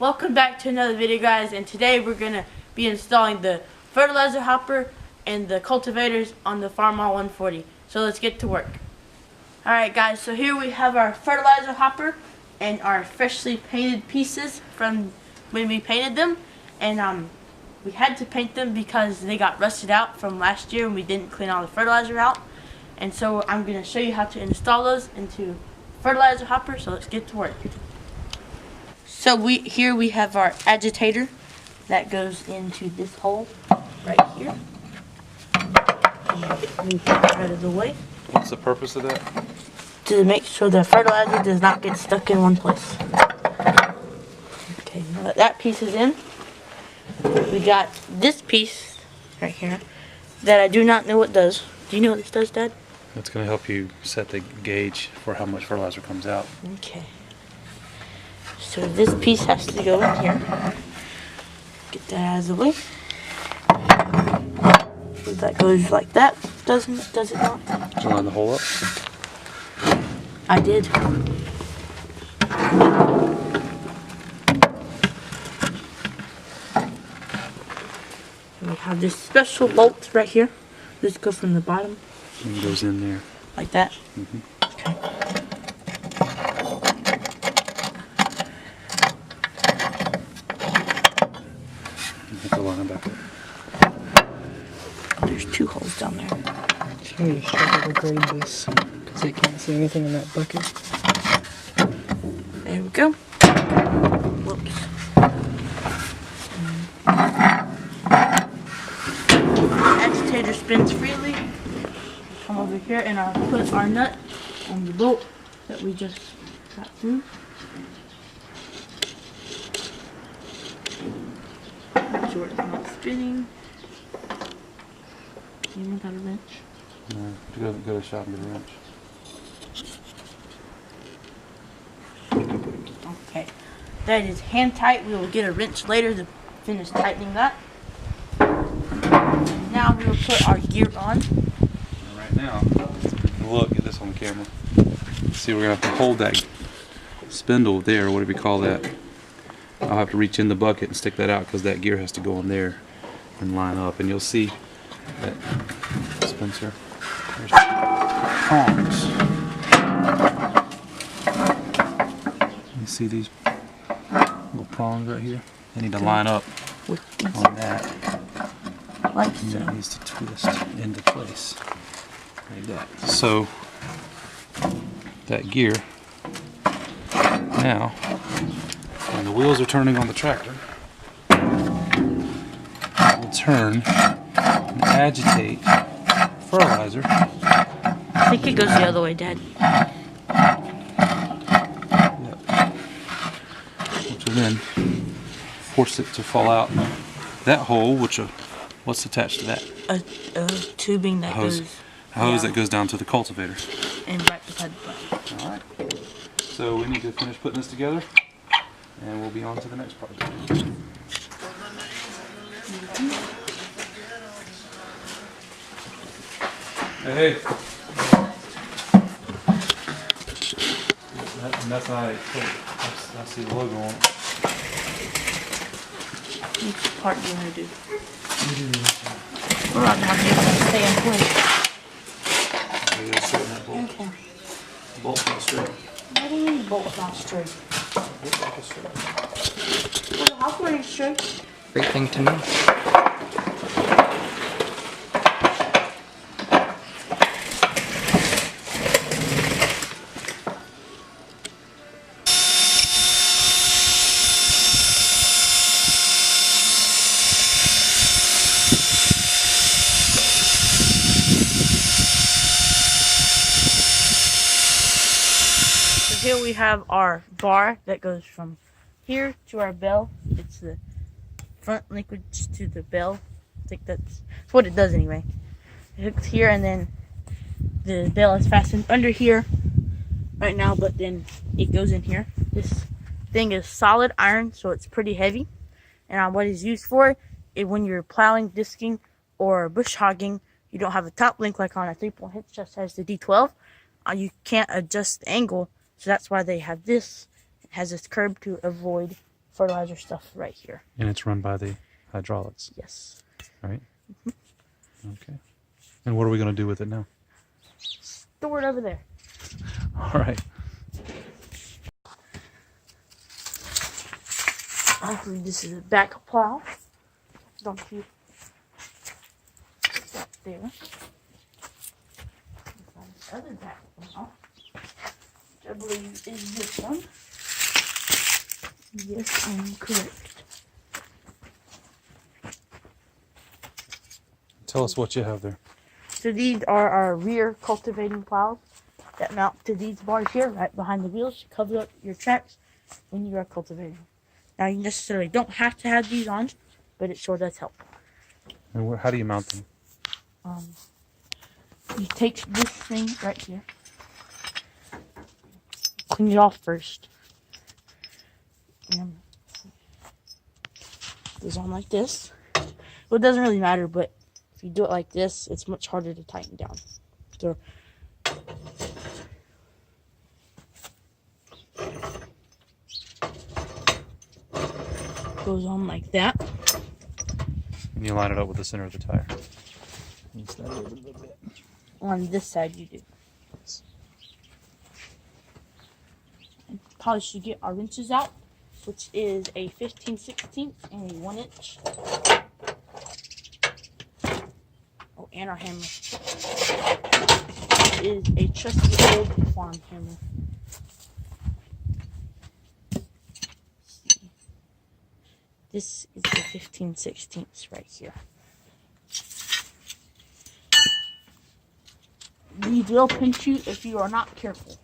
Welcome back to another video, guys, and today we're going to be installing the fertilizer hopper and the cultivators on the Farmall 140. So let's get to work. Alright guys, so here we have our fertilizer hopper and our freshly painted pieces from when we painted them. And we had to paint them because they got rusted out from last year and we didn't clean all the fertilizer out. And so I'm going to show you how to install those into fertilizer hopper, so let's get to work. So here we have our agitator that goes into this hole right here. Move that out of the way. What's the purpose of that? To make sure the fertilizer does not get stuck in one place. Okay, now that piece is in. We got this piece right here that I do not know what does. Do you know what this does, Dad? It's going to help you set the gauge for how much fertilizer comes out. Okay. So this piece has to go in here. Get that out of the way. So that goes like that. Does it not? Did you line the hole up? I did. And we have this special bolt right here. This goes from the bottom. And it goes in there. Like that? Mm-hmm. Okay. You have to line it back up. There's two holes down there. I'm going to struggle to grade this because I can't see anything in that bucket. There we go. Whoops. Agitator spins freely. Come over here and I'll put our nut on the bolt that we just got through. Make sure it's not spinning. You want that a wrench? No, go to the shop and get a wrench. Okay. That is hand tight. We will get a wrench later to finish tightening that. Now we will put our gear on. Right now, look at this on the camera. See, we're going to have to hold that spindle there, whatever you call that. I'll have to reach in the bucket and stick that out because that gear has to go in there and line up. And you'll see that, Spencer, there's prongs. You see these little prongs right here? They need to line up on that. Like And so. that needs to twist into place like that. So that gear now, when the wheels are turning on the tractor, it will turn and agitate fertilizer. I think it goes the other way, Dad. Yep. Which will then force it to fall out that hole, which what's attached to that? A tubing that Hose. goes. A hose Yeah. that goes down to the cultivator. And right beside the butt. Alright. So we need to finish putting this together and we'll be on to the next part. Hey. That's not it. I see the logo on it. Which part do you want to do? We're not going to have to stay in place. You gotta straighten that bolt. Okay. The bolt's not straight. What do you mean bolt's not straight? Looks like it's straight. Well, the house one is straight. Great thing to know. Here we have our bar that goes from here to our bell. It's the front linkage to the bell. I think that's what it does anyway. It hooks here and then the bell is fastened under here right now, but then it goes in here. This thing is solid iron, so it's pretty heavy. And what it's used for is when you're plowing, disking, or bush hogging, you don't have a top link like on a 3-point hitch, just has the D12. You can't adjust the angle. So that's why they have this. It has this curb to avoid fertilizer stuff right here. And it's run by the hydraulics, Yes. right? Okay. And what are we going to do with it now? Store it over there. All right. I believe this is a back plow. Don't you put that there. Find the other back plow, which I believe is this one. Yes, I'm correct. Tell us what you have there. So these are our rear cultivating plows that mount to these bars here, right behind the wheels, to cover up your tracks when you are cultivating. Now, you necessarily don't have to have these on, but it sure does help. And how do you mount them? You take this thing right here, clean it off first, and it goes on like this. Well, it doesn't really matter, but if you do it like this, it's much harder to tighten down. So, goes on like that. And you line it up with the center of the tire. Use that over a little bit. On this side, you do. And probably should get our wrenches out, which is a 15/16 and a 1-inch. Oh, and our hammer. This is a trusty old farm hammer. This is the 15/16 right here. These will pinch you if you are not careful.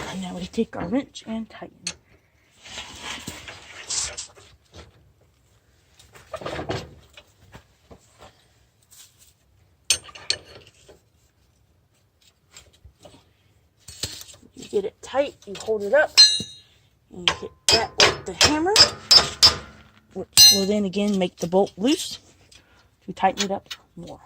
And now we take our wrench and tighten. You get it tight, you hold it up, and you hit that with the hammer, which will then again make the bolt loose to tighten it up more.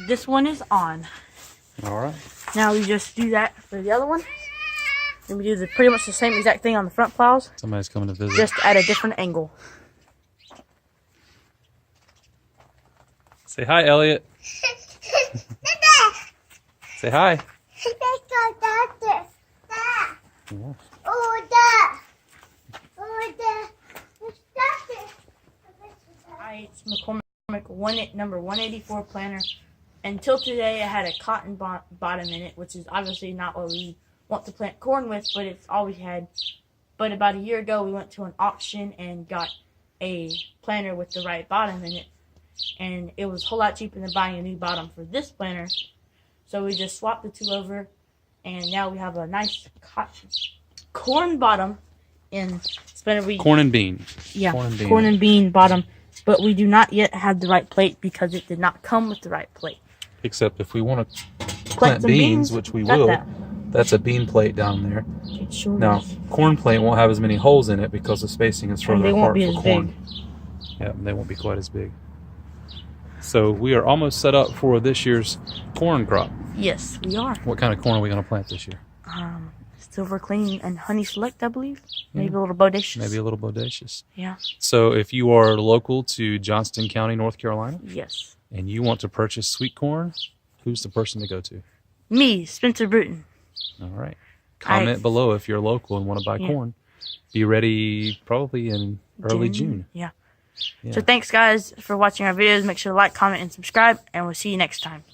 This one is on. All right. Now we just do that for the other one. And we do pretty much the same exact thing on the front plows, Somebody's coming to visit. just at a different angle. Say hi, Elliot. Say hi. Yeah. Hi, it's McCormick number 184 planter. Until today, I had a cotton bottom in it, which is obviously not what we want to plant corn with, but it's all we had. But about a year ago, we went to an auction and got a planter with the right bottom in it. And it was a whole lot cheaper than buying a new bottom for this planter. So we just swapped the two over, and now we have a nice corn bottom in planter. Corn and bean. Yeah, Corn and bean. corn and bean bottom but we do not yet have the right plate because it did not come with the right plate. Except if we want to Plant plant some beans, which we got will, that. that's a bean plate down there. It sure Now, is. corn plate won't have as many holes in it because the spacing is And further they won't apart be for as corn. big. Yeah, they won't be quite as big. So we are almost set up for this year's corn crop. Yes, we are. What kind of corn are we going to plant this year? Silver Clean and Honey Select, I believe. Maybe Yeah. a little bodacious. Maybe a little bodacious. Yeah. So if you are local to Johnston County, North Carolina, Yes. and you want to purchase sweet corn, who's the person to go to? Me, Spencer Bruton. All right. Comment below if you're local and want to buy corn. Be ready probably in early June. Yeah. Yeah. So thanks, guys, for watching our videos. Make sure to like, comment, and subscribe, and we'll see you next time.